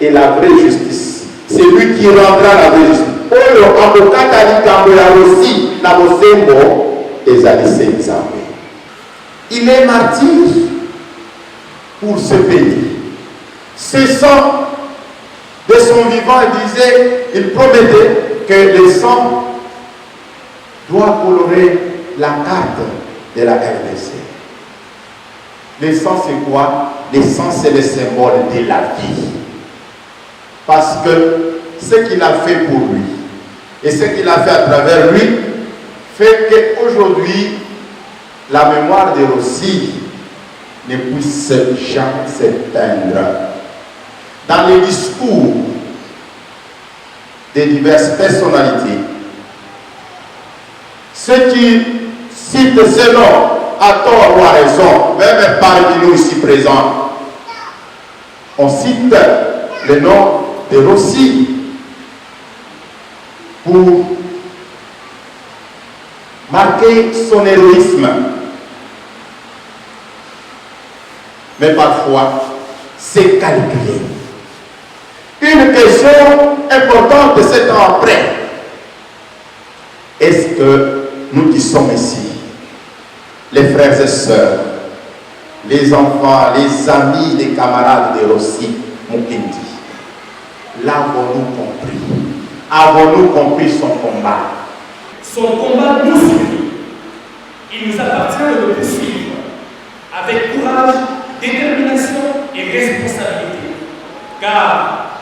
et la vraie justice. C'est lui qui rendra la vraie justice. Oyo akokata likambo ya rosi na bosembo ezali se nzambe. Il est martyr pour ce pays. Ce sang de son vivant, il promettait que le sang doit colorer la carte de la RDC. Le sang c'est quoi? Le sang c'est le symbole de la vie. Parce que ce qu'il a fait pour lui et ce qu'il a fait à travers lui fait qu'aujourd'hui la mémoire de Rossi ne puisse jamais s'éteindre. Dans les discours de diverses personnalités, ceux qui citent ce nom à tort ou à raison, même parmi nous ici présents, on cite le nom de Rossi pour marquer son héroïsme. Mais parfois, c'est calculé. Une question importante de 7 ans après. Est-ce que nous qui sommes ici, les frères et sœurs, les enfants, les amis, les camarades de Rossi Mukendi, l'avons-nous compris? Avons-nous compris son combat? Son combat nous suit. Il nous appartient de le poursuivre avec courage, détermination et responsabilité. Car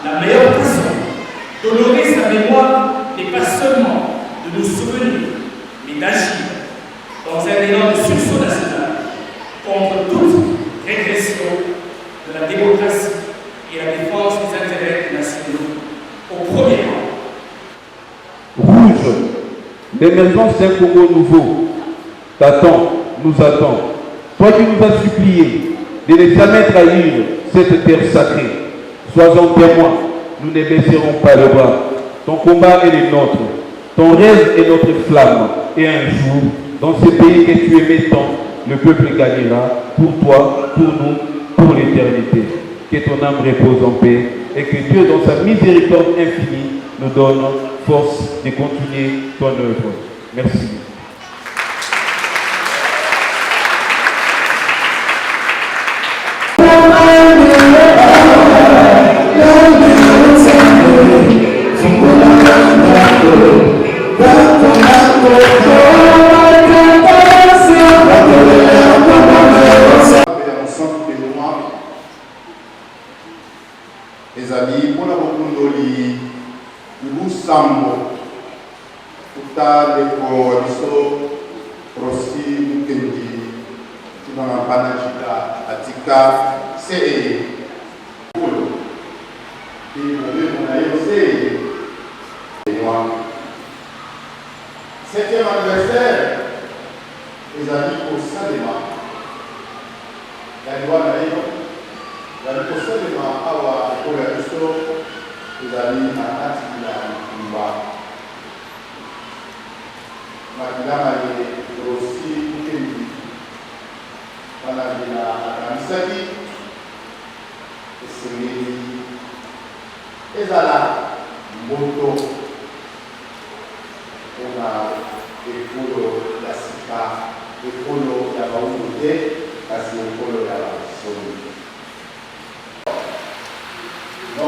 la meilleure façon d'honorer sa mémoire n'est pas seulement de nous souvenir, mais d'agir dans un élan de sursaut national contre toute régression de la démocratie et la défense des intérêts nationaux au premier rang. Rouge, l'émergence d'un Congo nouveau t'attend, nous attend. Toi qui nous as supplié de ne jamais trahir cette terre sacrée, sois-en témoin, nous ne baisserons pas le bras. Ton combat est le nôtre, ton rêve est notre flamme, et un jour, dans ce pays que tu aimais tant, le peuple gagnera pour toi, pour nous, pour l'éternité. Que ton âme repose en paix et que Dieu, dans sa miséricorde infinie, nous donne force de continuer ton œuvre. Merci. Les amis, pour la Bokundoli, Lusambo, Kuta de Koriso, Rossi Mukendi, Tunana Panachita, Atika, c'est septième anniversaire, les amis pour Salema, la loi d'ailleurs. La posema awa pour la question les amis à Atila Mba. Makilama est aussi Mukendi. Panabila Akamisaki. Ezala Moto. On a Ekolo Yasika, Ekolo Yabaoude, parce que Ekolo Yabasoni. Yo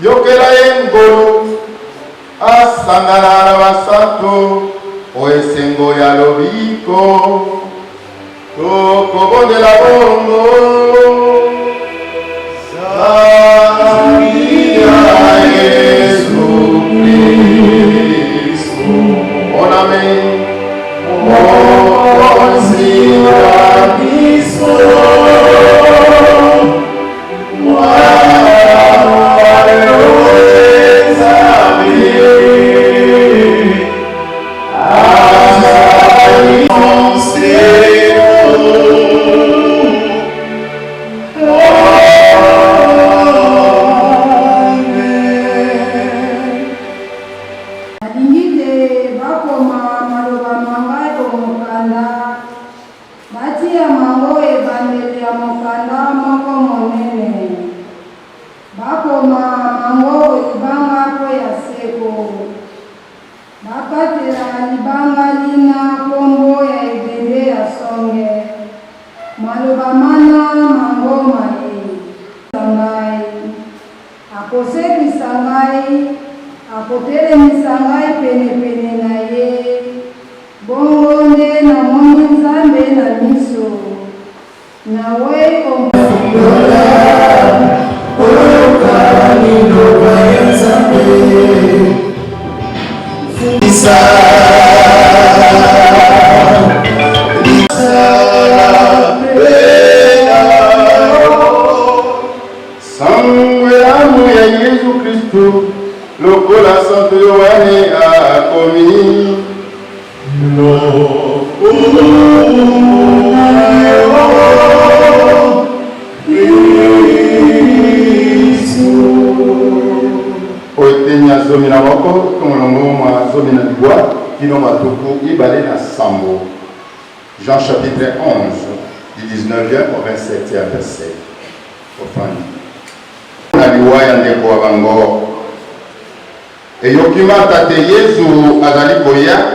Yokela ngolu asangala na basantu oesengo ya lobiko tokobondela bongo sami ya Yesu Kristo oname mokonzi ya Kristo Jean chapitre 11, du 19e au 27e verset. Naliwaya ndeko wa bango. Eyokima tate Yesu azali koya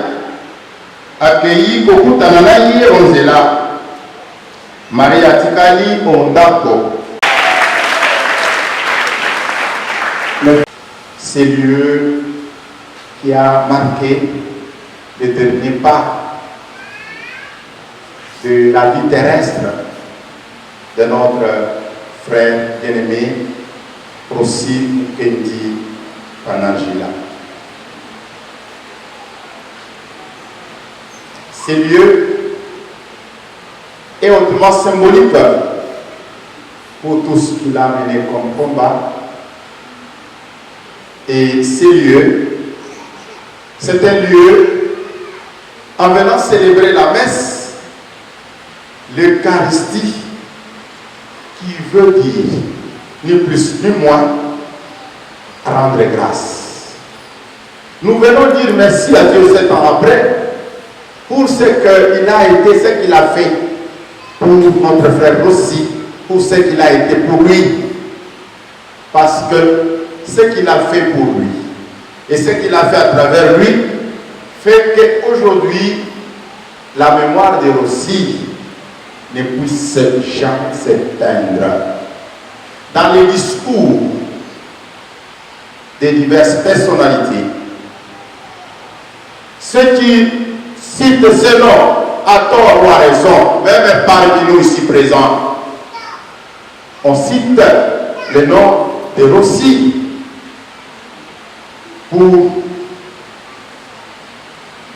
akeyi kokutana na ye onzela. Maria tikali ondako. C'est lieu qui a marqué le dernier pas de la vie terrestre de notre frère bien-aimé Rossi Kendi Panagila. Ces lieux est hautement symbolique pour tout ce qu'il a mené comme combat. Et ces lieux, c'est un lieu, en venant célébrer la messe, l'Eucharistie, qui veut dire, ni plus ni moins, rendre grâce. Nous venons dire merci à Dieu 7 ans après, pour ce qu'il a été, ce qu'il a fait pour notre frère Rossi, pour ce qu'il a été pour lui. Parce que ce qu'il a fait pour lui et ce qu'il a fait à travers lui fait qu'aujourd'hui, la mémoire de Rossi ne puisse jamais s'éteindre. Dans les discours des diverses personnalités, ceux qui citent ce nom à tort ou à raison, même parmi nous ici présents, on cite le nom de Rossi pour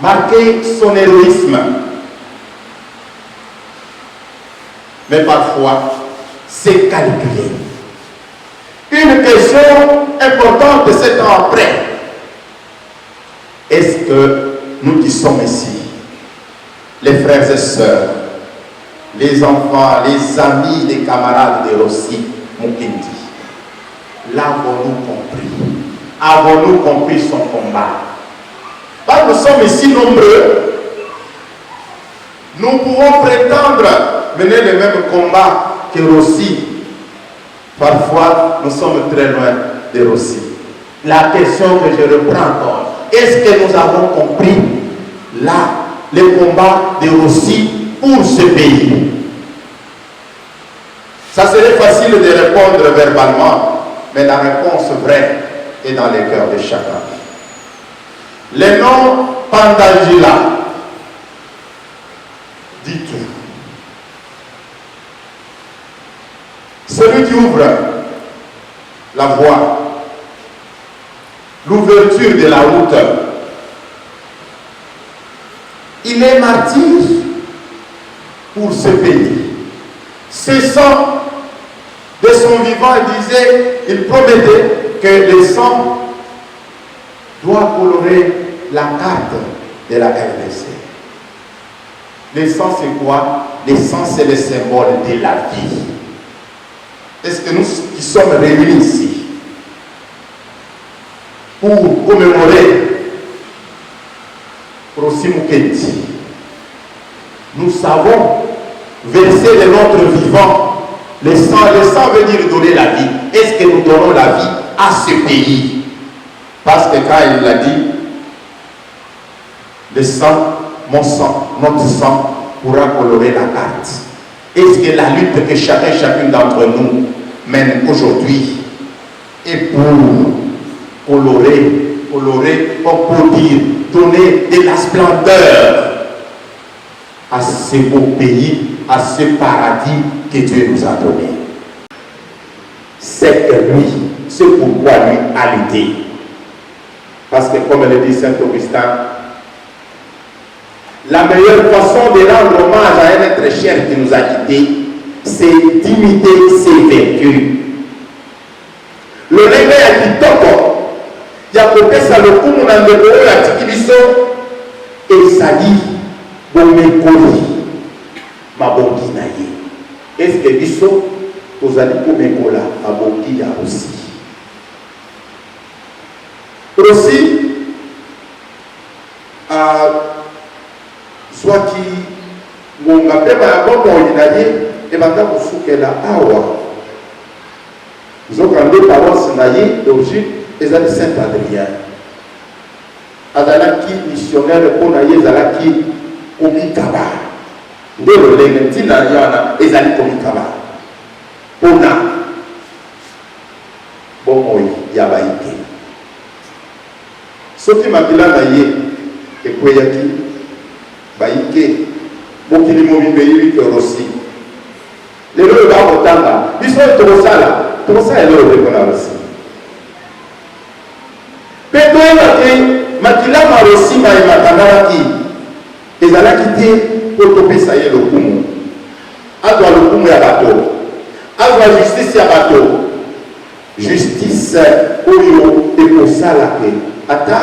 marquer son héroïsme. Mais parfois, c'est calculé. Une question importante 7 ans après. Est-ce que nous qui sommes ici, les frères et sœurs, les enfants, les amis, les camarades de Rossi Mukendi, l'avons-nous compris? Avons-nous compris son combat? Parce que nous sommes ici nombreux, nous pouvons prétendre mener le même combat que Rossi. Parfois, nous sommes très loin de Rossi. La question que je reprends encore, est-ce que nous avons compris là le combat de Rossi pour ce pays? Ça serait facile de répondre verbalement, mais la réponse vraie est dans les cœurs de chacun. Le nom Pandangila dit tout. Celui qui ouvre la voie, l'ouverture de la route, il est martyr pour ce pays. Ce sang de son vivant, il promettait que le sang doit colorer la carte de la RDC. Le sang, c'est quoi? Le sang, c'est le symbole de la vie. Est-ce que nous qui sommes réunis ici pour commémorer Rossi Mukendi, nous savons verser de notre vivant le sang veut dire donner la vie. Est-ce que nous donnons la vie à ce pays? Parce que quand il l'a dit, le sang, mon sang, notre sang pourra colorer la carte. Est-ce que la lutte que chacune d'entre nous mène aujourd'hui est pour colorer, on peut dire, donner de la splendeur à ce beau pays, à ce paradis que Dieu nous a donné? C'est que lui, c'est pourquoi lui a lutté. Parce que comme le dit Saint Augustin, la meilleure façon de rendre hommage à un être cher qui nous a quittés, c'est d'imiter ses vertus. Le rêve à kitoko, yakopesa lokumu na ndeko oyo atiki biso ezali bomekoli mabongi na ye. Est-ce que biso tozali komekola mabongi ya Rossi? Rossi zwaki ngonga pema ya bomoi na ye ebanda kosukela awa nzoka nde paroisse na ye d'origine ezali Saint Adrien. Azalaki missionnaire mpo na ye ezalaki komikaba nde lolenge ntina yana ezali komikaba mpona bomoi ya baike. Soki makila na ye ekweyaki baike mokili mobimba eyebi ke Rossi lelo oyo bakotanga biso oyo tokosala eloko ndeko na Rossi mpe toyebaki makila ma Rossi mayematandalaki ezalaki te mpo topesa ye lokumu, azwa lokumu ya bato, azwa justice ya bato, justice oyo ekosalaka ata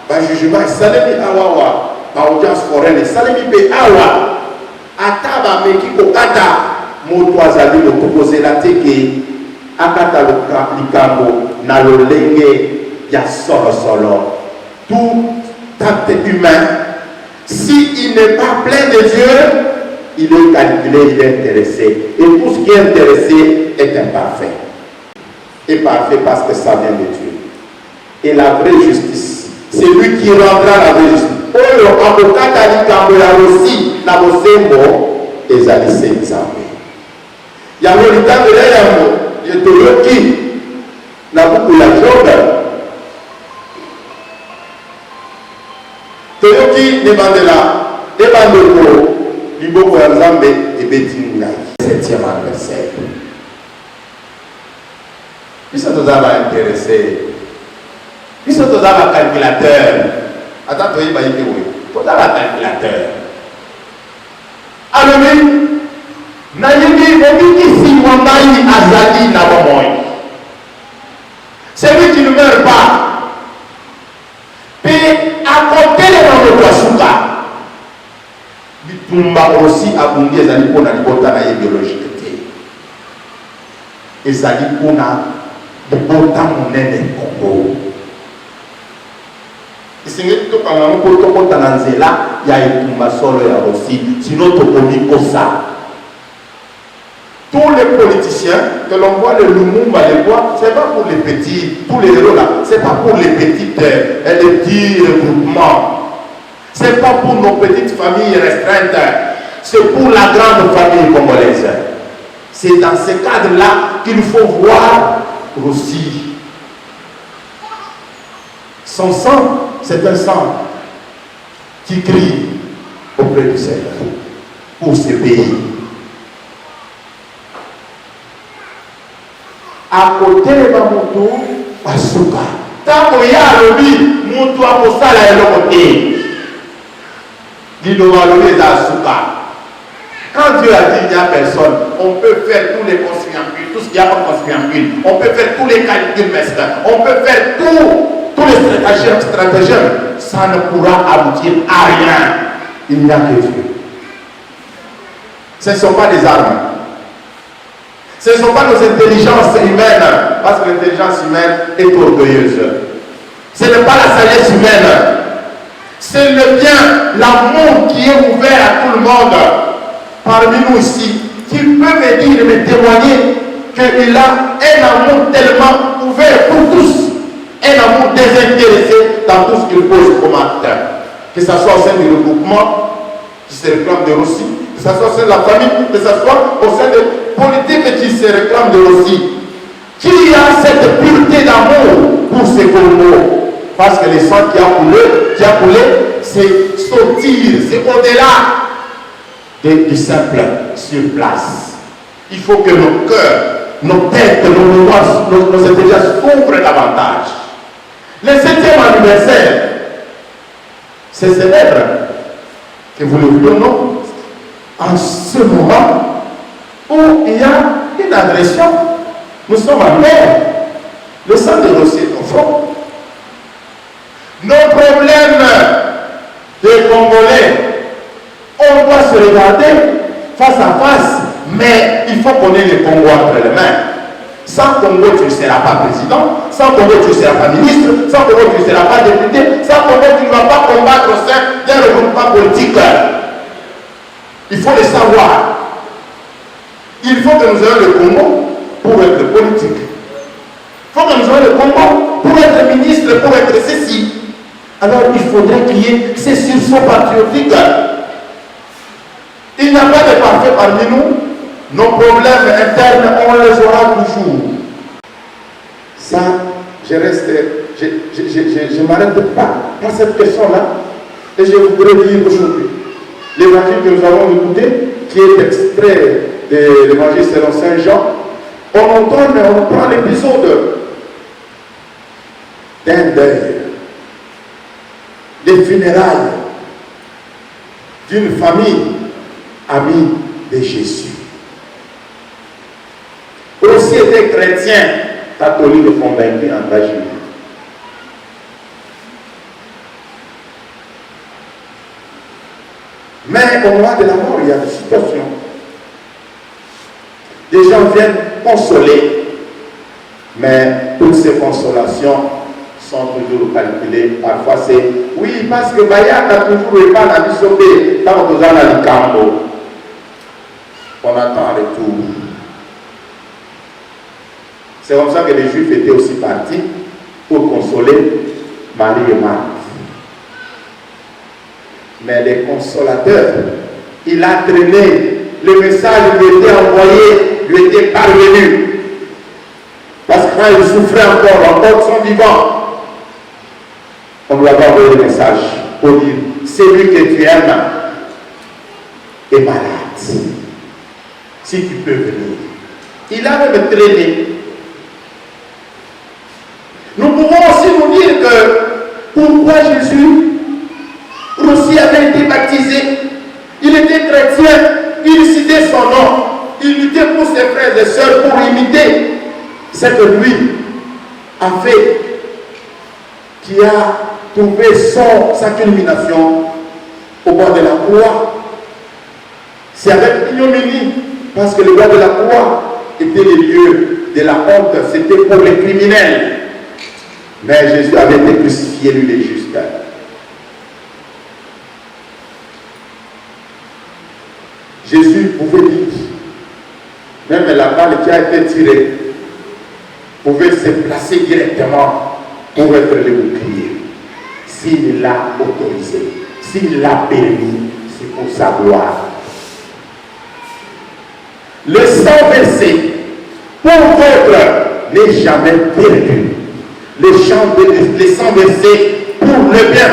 bajugement esalemi awawa, baaudience foraine esalemi mpe awa, ata bameki kokata moto azali kokozela te ke akata likambo na lolenge ya solo. Tout acte humain, s'il n'est pas plein de Dieu, il est calculé, il est intéressé. Et tout ce qui est intéressé est imparfait. Et parfait parce que ça vient de Dieu. Et la vraie justice, c'est lui qui rendra la vraie justice. Oyo akokata likambo ya Rossi na bosembo ezali se nzambe. Yango litambela yango yetoyoki na buku ya Job. Toyoki nebandela ebandeko liboko ya Nzambe ebeti ngai. 7e anniversaire. Biso tozala intéressé. Biso tozala calculateur. Ata toyeba yeke we. Tozala calculateur. Alobi nayebi obikisi wangai azali na bomoi. Celui qui ne meurt pas peut accorder la rénovation. bitumba aussi abundi ezali mpona libota na ye biologique te, ezali mpona libota monene Congo. Esengeli tokanga mpo tokota na nzela ya etumba solo ya Rossi, sinon tokomi kosa. Tous les politiciens que l'on voit, le Lumumba, les voix, ce n'est pas pour les petits, tous les héros là, ce n'est pas pour les petits regroupements, ce n'est pas pour nos petites familles restreintes, c'est pour la grande famille congolaise. C'est dans ce cadre-là qu'il faut voir aussi. Son sang, c'est un sang qui crie auprès du Seigneur pour ce pays. À côté de Bamutu, Asuka. Tant qu'il y a le lit, Moutou a posé la côté. Les Asuka. Quand Dieu a dit il n'y a personne, on peut faire tous les conspirambules, tout ce qu'il y a comme conspirambules, on peut faire tous les calculs mesquins, on peut faire tous les stratagèmes, ça ne pourra aboutir à rien. Il n'y a que Dieu. Ce ne sont pas des armes. Ce ne sont pas nos intelligences humaines, parce que l'intelligence humaine est orgueilleuse. Ce n'est pas la sagesse humaine. C'est le bien, l'amour qui est ouvert à tout le monde. Parmi nous ici, qui peut me dire, me témoigner qu'il a un amour tellement ouvert pour tous, un amour désintéressé dans tout ce qu'il pose comme acte. Que ce soit au sein du regroupement qui se réclame de Rossi, que ce soit au sein de la famille, que ce soit au sein de politique qui se réclame de Rossi. Qui a cette pureté d'amour pour ces Congos? Parce que le sang qui a coulé, c'est sortir, c'est au-delà du simple sur place. Il faut que nos cœurs, nos têtes, nos mémoires, nos intelligences s'ouvrent davantage. Le 7e anniversaire, c'est célèbre, que vous le voulez ou non, en ce moment où il y a une agression. Nous sommes en mer. Le sang de Rossi est au fond. Nos problèmes des Congolais, on doit se regarder face à face, mais il faut qu'on ait le Congo entre les mains. Sans Congo, tu ne seras pas président. Sans Congo, tu ne seras pas ministre. Sans Congo, tu ne seras pas député. Sans Congo, tu ne vas pas combattre au sein d'un regroupement politique. Il faut le savoir. Il faut que nous ayons le Congo pour être politique. Il faut que nous ayons le Congo pour être ministre, pour être ceci. Alors il faudrait qu'il y ait ces sursauts patriotiques. Il n'y a pas de parfait parmi nous. Nos problèmes internes, on les aura toujours. Ça, je m'arrête pas à cette question-là. Et je voudrais dire aujourd'hui, l'évangile que nous avons écouté, qui est extrait de l'évangile selon Saint Jean, on prend l'épisode d'un deuil, des funérailles d'une famille amie de Jésus. Aussi était chrétien, catholique convaincu, engagé. Mais au moment de la mort, il y a des situations. Des gens viennent consoler, mais toutes ces consolations sont toujours calculées. Parfois c'est, oui, parce que Bayaka a toujours eu pas la mission B, quand on a la Licambo. On attend un retour. C'est comme ça que les Juifs étaient aussi partis pour consoler Marie et Marthe. Mais les consolateurs, il a traîné, le message lui était envoyé, lui était parvenu. Parce que quand il souffrait encore son vivant, on lui a envoyé le message pour dire, celui que tu aimes est malade. Si tu peux venir. Il a même traîné. Nous pouvons aussi nous dire que pourquoi Jésus Rossi avait été baptisé, il était chrétien, il citait son nom, il luttait pour ses frères et sœurs pour imiter ce que lui a fait, qui a trouvé sa culmination au bord de la croix. C'est avec ignominie, parce que le bois de la croix était le lieu de la honte, c'était pour les criminels. Mais Jésus avait été crucifié, lui, les justes. Jésus pouvait dire, même la balle qui a été tirée, pouvait se placer directement pour être le bouclier. S'il l'a autorisé, s'il l'a permis, c'est pour sa gloire. Le sang versé pour votre n'est jamais perdu. Le sang versé pour le bien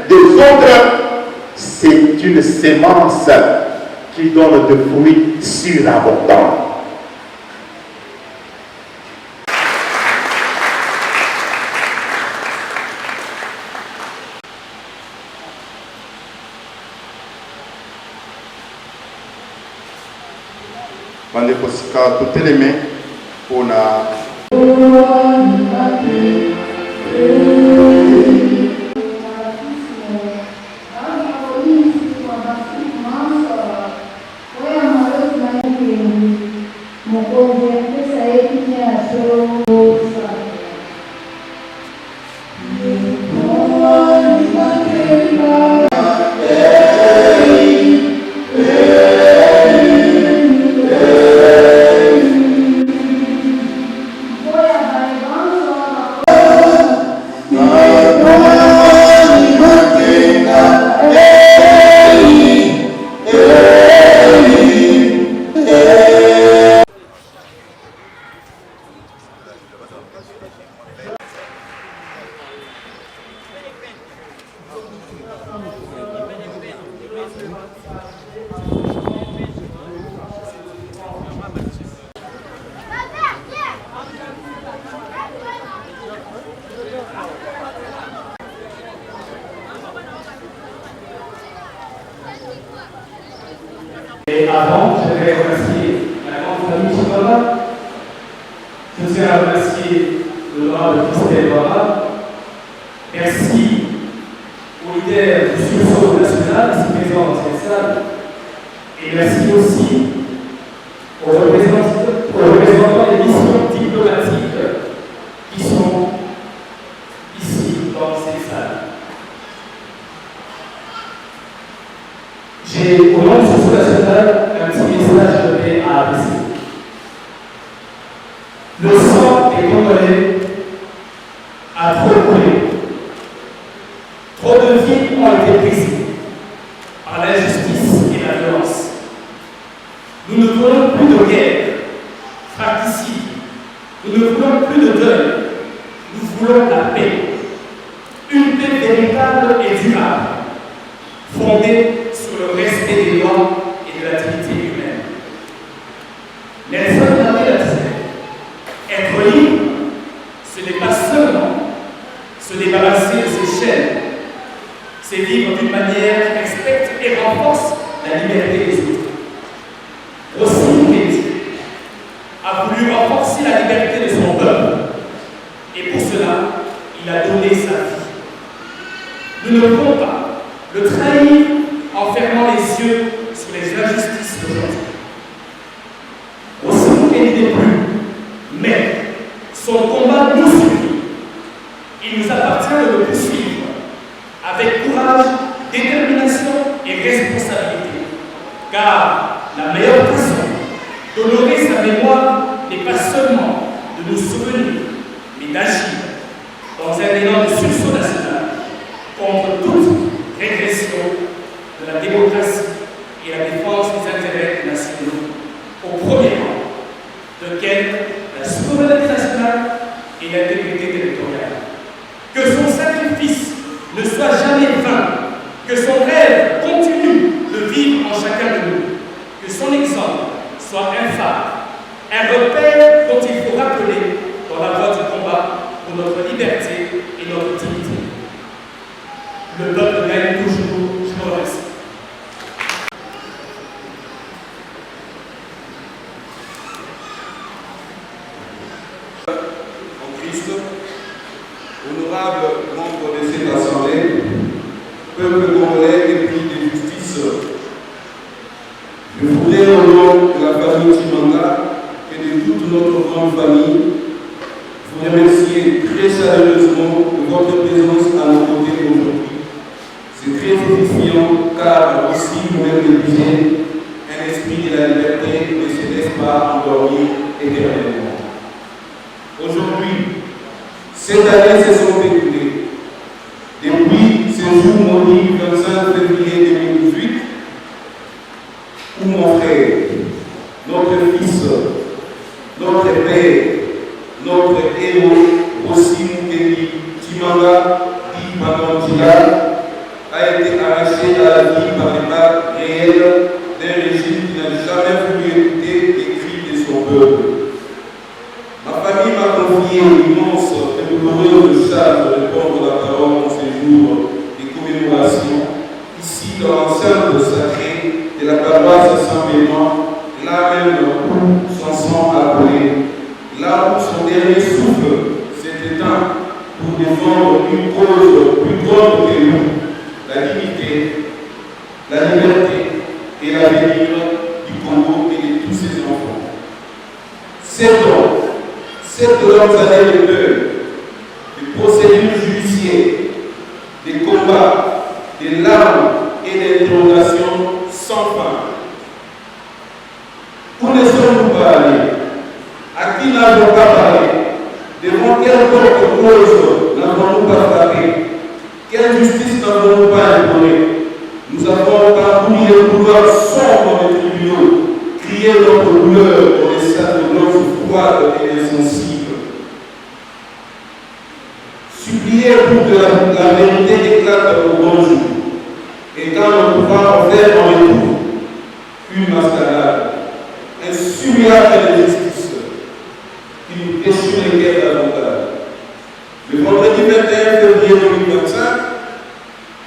des autres, c'est une sémence qui donne de fruits surabondants. bandeko sika toteleme mpona Et avant, je vais remercier la grande famille Chibaba. Je tiens à remercier l'honorable Christelle Baba. Merci aux leaders du sursaut national ici présents dans cette salle. Et merci aussi aux représentants des missions diplomatiques qui sont ici dans cette salle. J'ai, au nom du sursaut national, un petit message donné à adresser. Le sang des Congolais a trop coulé. Trop de vies ont été brisées par l'injustice et la violence. Nous ne voulons plus de guerre fratricide. Nous ne voulons plus de deuil. Nous voulons la paix. Une paix véritable et durable, fondée sur le respect des lois et de la dignité humaine. Nelson Mandela disait, être libre, ce n'est pas seulement se débarrasser de ses chaînes, c'est vivre d'une manière qui respecte et renforce la liberté des autres. Rossi Mukwege a voulu renforcer la liberté de son peuple et pour cela, il a donné sa vie. Nous ne pouvons pas le trahir en fermant les yeux sur les injustices d'aujourd'hui. Rossi Mukwege n'est plus, mais son combat nous suit. Il nous appartient de le poursuivre avec courage, détermination et responsabilité. Car la meilleure façon d'honorer sa mémoire n'est pas seulement de nous souvenir, mais d'agir dans un élan de sursaut national contre toute régression de la démocratie et la défense des intérêts nationaux, au premier rang, de quelle la souveraineté nationale et l'intégrité territoriale. Que son sacrifice ne soit jamais vain, que son rêve continue de vivre en chacun de nous, que son exemple soit un phare, un repère dont il faut rappeler dans la voie du combat pour notre liberté et notre chaleureusement de votre présence à nos côtés aujourd'hui. C'est très édifiant car aussi vous-même le disiez, un esprit de la liberté ne se laisse pas endormir éternellement. Aujourd'hui, cette année se sont écoulées. Depuis ce jour maudit 25 février 2018, où mon frère, notre fils, notre père, notre héros, aussi Mukeli Chimanga, dit Bandantila, a été arraché à la vie par les balles réelles d'un régime qui n'a jamais voulu écouter les cris de son peuple. Ma famille m'a confié l'immense et douloureuse charge de répondre la parole en ces jours de commémoration, ici dans l'enceinte sacrée de la paroisse Saint-Benoît, là même où son sang a coulé, là où son dernier souffle s'est éteint pour défendre une cause plus grande que nous, la dignité, la liberté et l'avenir du Congo et de tous ses enfants. 7 longues années de deuil, de procédures judiciaires, de combats, de larmes et d'interrogations sans fin. Où ne sommes-nous pas allés? À qui n'avons pas parlé? Devant quelle autre cause n'avons-nous pas frappé? Quelle justice n'avons-nous pas implorée? Nous avons parcouru les couloirs sombres des tribunaux, crié notre douleur dans les salles de l'eau froide et insensible. Supplié pour que la vérité éclate au grand jour. Et quand nous pouvons en faire en retour une mascarade, un simulacre de justice qui nous déchire les guerres davantage. Le vendredi 21 février 2025,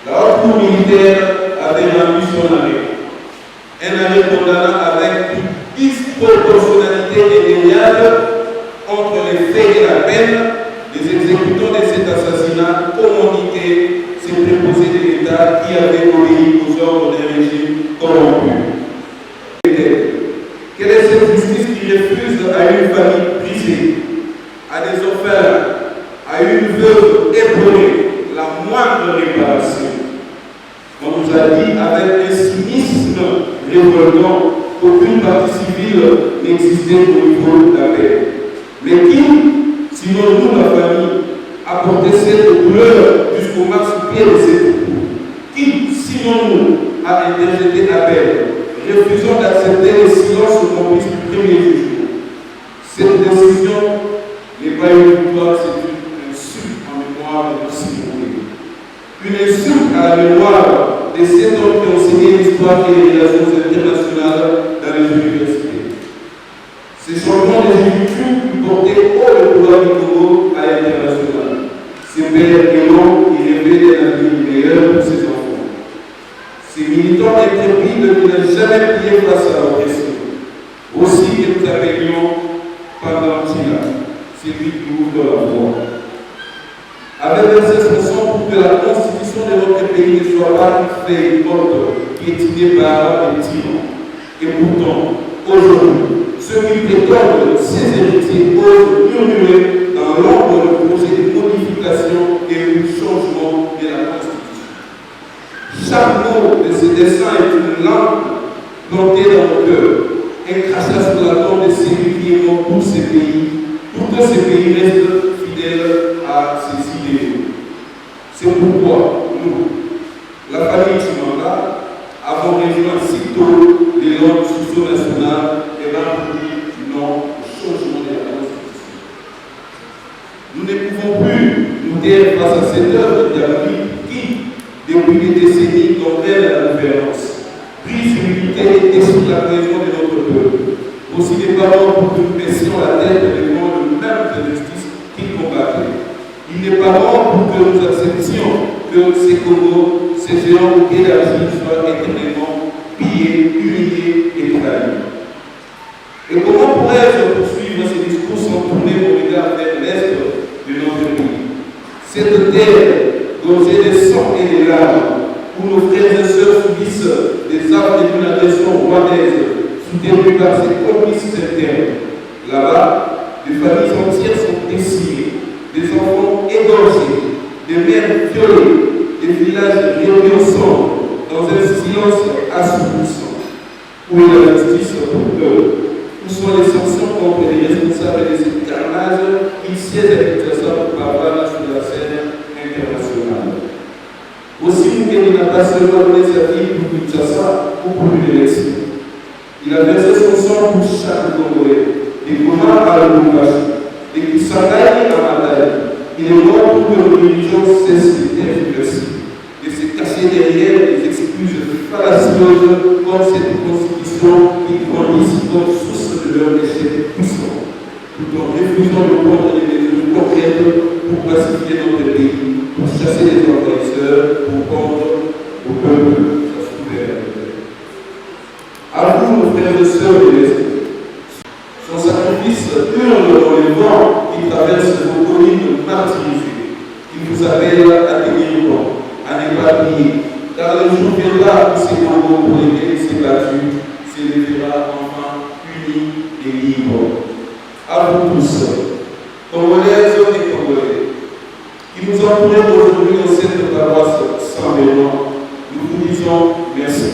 la haute cour militaire avait rendu son arrêt. Un arrêt condamnant avec une disproportionnalité indéniable entre les faits et la peine des exécutants de cet assassinat commandité, ces préposés de l'État qui avaient obéi aux ordres d'un régime corrompu. Quelle est cette justice qui refuse à une famille brisée, à des orphelins, à une veuve épaulée, la moindre réparation? On nous a dit avec un cynisme révoltant qu'aucune partie civile n'existait au niveau de la paix. Mais qui, sinon nous, la famille, a porté cette douleur jusqu'au marchepied de ces troupeaux? Qui, sinon nous, a interjeté Abel, refusant d'accepter le silence complice du premier jour? Cette décision n'est pas une victoire, c'est une insulte en mémoire de nos citoyens. Une insulte à la mémoire de ces hommes qui ont enseigné l'histoire et les relations internationales dans les universités. Ces changements de justice qui portaient haut le pouvoir du Congo à l'international. Ces pères et hommes qui rêvaient d'un avenir meilleur pour ses enfants. Ces militants intrépides qui n'ont jamais plié face à l'oppression. Aussi que nous appelions Bandantila, celui qui ouvre la voie. Avec verset 60 pour que la constitution de notre pays ne soit pas une feuille morte piétinée par les tyrans. Et pourtant, aujourd'hui, ceux qui prétendent ces héritiers osent murmurer dans l'ombre le projet de modification et de changement de la constitution. Chaque mot de ce dessin est une lampe plantée dans nos cœurs, un crachat sur la tombe de celui qui est mort pour ces pays, pour que ces pays restent fidèles à ces idées. C'est pourquoi nous, la famille Chimanga, avons rejoint sitôt les langues socio-nationales et dit non au changement de la Constitution. Nous ne pouvons plus nous taire face à cette œuvre diabolique qui, depuis des décennies, condamne la gouvernance, brise l'unité et sur la cohésion de notre peuple. Aussi des parents pour que nous baissions la tête devant le même de justice qu'ils combattaient. Il n'est pas bon pour que nous acceptions que ces Congos, ces géants élargis soient éternellement pillés, humiliés et trahis. Et comment pourrais-je poursuivre ces discours sans tourner mon regard vers l'est de notre pays? Cette terre gorgée de sang et de larmes, où nos frères et sœurs subissent des actes d'une agression rwandaise, soutenus par ces complices internes. Là-bas, des familles entières sont décimées. des enfants égorgés, des mères violées, des villages réunis ensemble dans un silence assourdissant. Où est la justice pour eux? Où sont les sanctions contre les responsables de ces carnages qui siègent avec Kinshasa pour parler sur la scène internationale? Aussi, Moukeni n'a pas seulement donné sa vie pour Kinshasa ou pour une élection. Il a versé son sang pour chaque Congolais, des Goma à Lubumbashi, des Kisangani à Matadi. Il est mort pour que nos religions cessent d'être diverses, de se cacher derrière des excuses fallacieuses comme cette constitution qui grandissent comme source de leur échec puissant, tout en refusant de prendre des mesures concrètes pour pacifier notre pays, pour chasser les envahisseurs, pour rendre au peuple sa souveraineté. À vous, nos frères et sœurs de l'Est, son sacrifice hurle dans les vents qui traversent vos collines martyrisées, qui vous appelle à tenir bon, à ne pas plier, car le jour viendra où ces Congos pour lesquels il s'est battu s'élèvera enfin unis et libres. À vous tous, Congolaises et Congolais, qui nous entourez aujourd'hui dans cette paroisse sans mémoire, nous vous disons merci.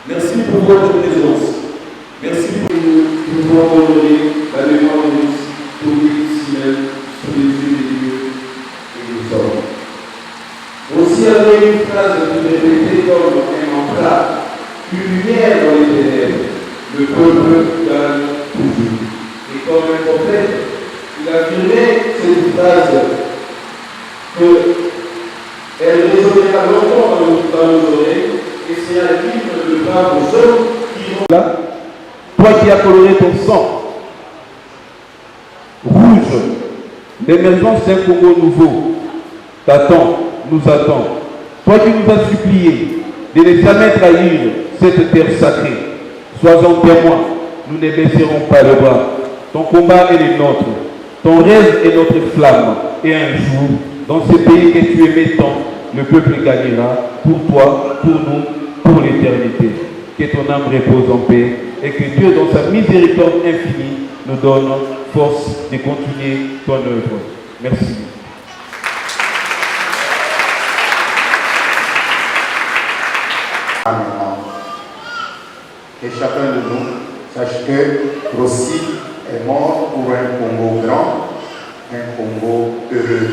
Merci pour votre présence. Merci pour nous honorer la mémoire de nous, pour nous ici même, sous les yeux des dieux et des hommes. Aussi avec une phrase qui répétée comme un mantra, une lumière dans les ténèbres, le peuple gagne toujours. Et comme un prophète, il a affirmé cette phrase qu'elle résonnera longtemps dans nos oreilles, et c'est un livre de part aux hommes qui vont là. Toi qui as coloré ton sang rouge, l'émergence d'un Congo nouveau t'attend, nous attend. Toi qui nous as supplié de ne jamais trahir cette terre sacrée, sois-en témoin, nous ne baisserons pas le bras. Ton combat est le nôtre, ton rêve est notre flamme, et un jour, dans ce pays que tu aimais tant, le peuple gagnera pour toi, pour nous, pour l'éternité. Que ton âme repose en paix et que Dieu, dans sa miséricorde infinie, nous donne force de continuer ton œuvre. Merci. Amen. Et chacun de nous sache que Rossi est mort pour un Congo grand, un Congo heureux.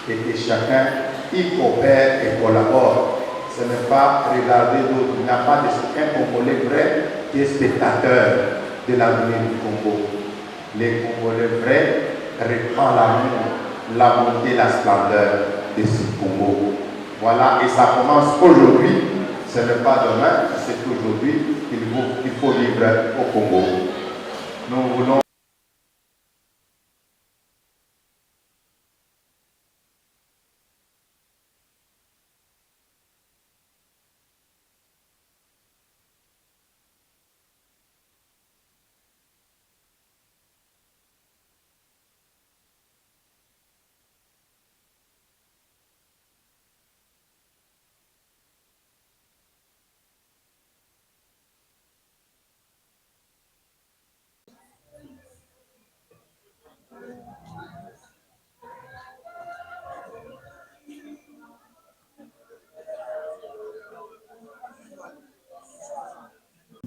Et que chacun y coopère et collabore. Ce n'est pas regarder d'autres. Il n'y a pas qu'un Congolais vrai qui est spectateur de l'avenir du Congo. Les Congolais vrais reprennent l'amour, la montée, la splendeur de ce Congo. Voilà, et ça commence aujourd'hui. Ce n'est pas demain, c'est aujourd'hui qu'il faut vivre au Congo. Nous voulons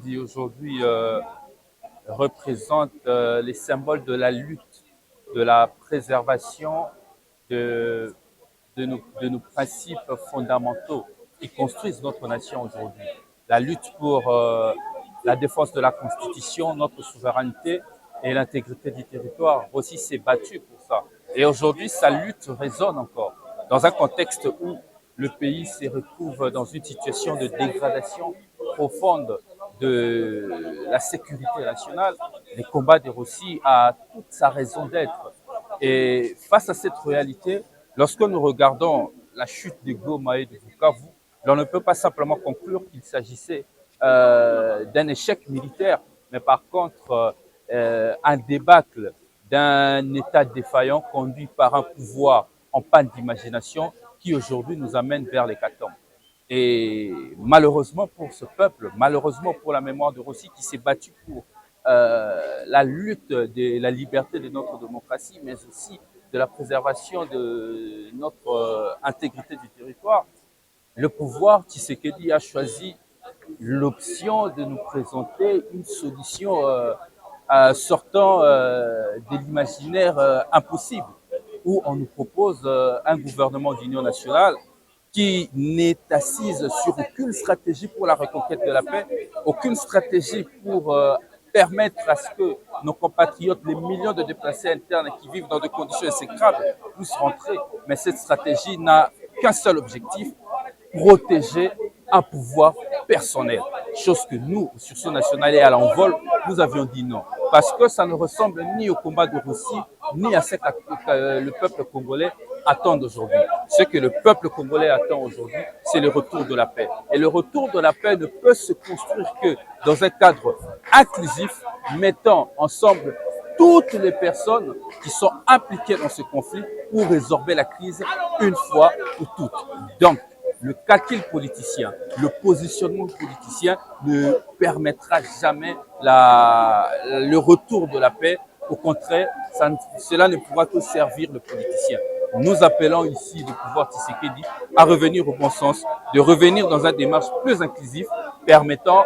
qui aujourd'hui représente les symboles de la lutte, de la préservation de nos principes fondamentaux qui construisent notre nation aujourd'hui. La lutte pour la défense de la Constitution, notre souveraineté et l'intégrité du territoire. Aussi s'est battu pour ça. Et aujourd'hui, sa lutte résonne encore dans un contexte où le pays se retrouve dans une situation de dégradation profonde de la sécurité nationale. Les combats de Rossi a toute sa raison d'être. Et face à cette réalité, lorsque nous regardons la chute de Goma et de Bukavu, on ne peut pas simplement conclure qu'il s'agissait d'un échec militaire, mais par contre un débâcle d'un État défaillant conduit par un pouvoir en panne d'imagination qui aujourd'hui nous amène vers l'hécatombe. Et malheureusement pour ce peuple, malheureusement pour la mémoire de Rossi qui s'est battu pour la lutte de la liberté de notre démocratie, mais aussi de la préservation de notre intégrité du territoire, le pouvoir Tshisekedi a choisi l'option de nous présenter une solution sortant de l'imaginaire impossible, où on nous propose un gouvernement d'union nationale qui n'est assise sur aucune stratégie pour la reconquête de la paix, aucune stratégie pour permettre à ce que nos compatriotes, les millions de déplacés internes qui vivent dans des conditions exécrables, puissent rentrer. Mais cette stratégie n'a qu'un seul objectif, protéger un pouvoir personnel. Chose que nous, au sursaut national et à l'envol, nous avions dit non. Parce que ça ne ressemble ni au combat de Russie, ni à ce que le peuple congolais attend aujourd'hui. Ce que le peuple congolais attend aujourd'hui, c'est le retour de la paix. Et le retour de la paix ne peut se construire que dans un cadre inclusif, mettant ensemble toutes les personnes qui sont impliquées dans ce conflit pour résorber la crise une fois pour toutes. Donc, le calcul politicien, le positionnement politicien ne permettra jamais le retour de la paix. Au contraire, cela ne pourra que servir le politicien. Nous appelons ici le pouvoir Tshisekedi à revenir au bon sens, de revenir dans une démarche plus inclusive, permettant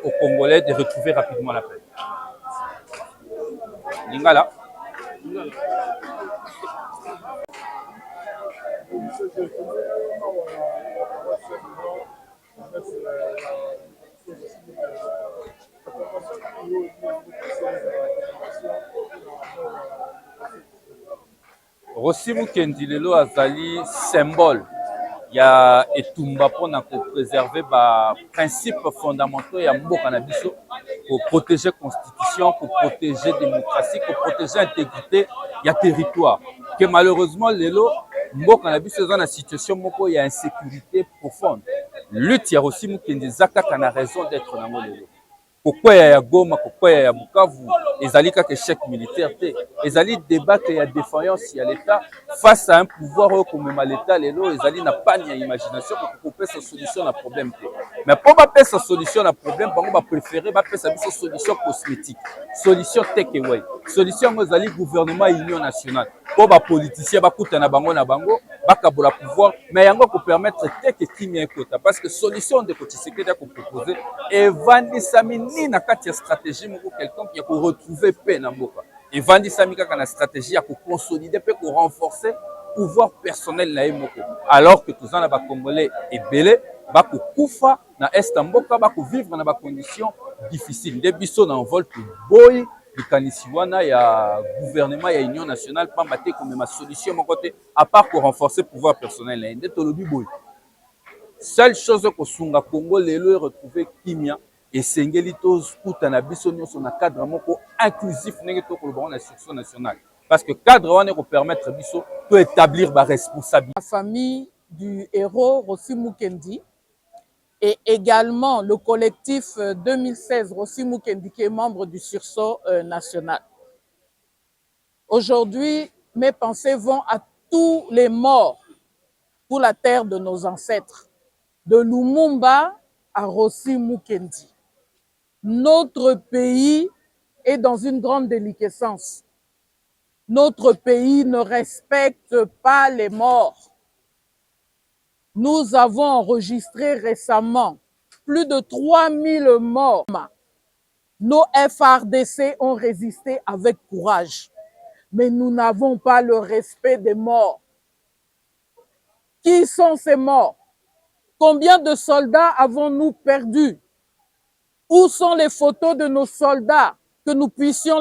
aux Congolais de retrouver rapidement la paix. Lingala. Rossi Mukendi lelo azali symbole ya etumba mpona préserver ba principes fondamentaux ya mboka na biso, pour protéger constitution, pour protéger démocratie, pour protéger intégrité ya territoire. Que malheureusement lelo mboka na biso eza na situation moko ya insécurité profonde. Lutte ya Rossi Mukendi eza kaka na raison d'être nango lelo. Kokweya ya Goma, kokweya ya Bukavu, ezali kaka échec militaire te, ezali débat ya défaillance ya l'État face à un pouvoir comme l'État lelo, ezali na panne ya imagination pour kopesa solution na problème te. Mais pour bapesa solution na problème, bango ba préférer bapesa biso solution cosmétique, solution take away, solution ngo ezali gouvernement union nationale. Pour ba politicien bakuta na bango bakabola pouvoir, mais yango ko permettre teke kimia ekota, parce que solution de Tshisekedi ko proposer evandisami ni na kati ya stratégie moko quelqu'un qui a retrouver paix na mboka. Evandisami kaka na stratégie ya ko consolider pe ko renforcer pouvoir personnel na moko. Alors que tous na ba Congolais ebele bako kufa na est mboka, bako vivre na ba conditions difficiles. Nde biso na envol to boy likanisi wana ya gouvernement ya union nationale pamba te comme ma solution mon côté à part pour renforcer pouvoir personnel na nde tolobi boy. Seule chose ko sunga Congo lelo retrouver kimia et sengeli tos kutana biso nyonso na cadre moko inclusif ndenge to ko na sursaut national, parce que cadre wana ko permettre biso to établir ba responsabilité. La famille du héros Rossi Mukendi et également le collectif 2016 Rossi Mukendi qui est membre du sursaut national. Aujourd'hui, mes pensées vont à tous les morts pour la terre de nos ancêtres, de Lumumba à Rossi Mukendi. Notre pays est dans une grande déliquescence. Notre pays ne respecte pas les morts. Nous avons enregistré récemment plus de 3000 morts. Nos FARDC ont résisté avec courage, mais nous n'avons pas le respect des morts. Qui sont ces morts? Combien de soldats avons-nous perdus? Où sont les photos de nos soldats que nous puissions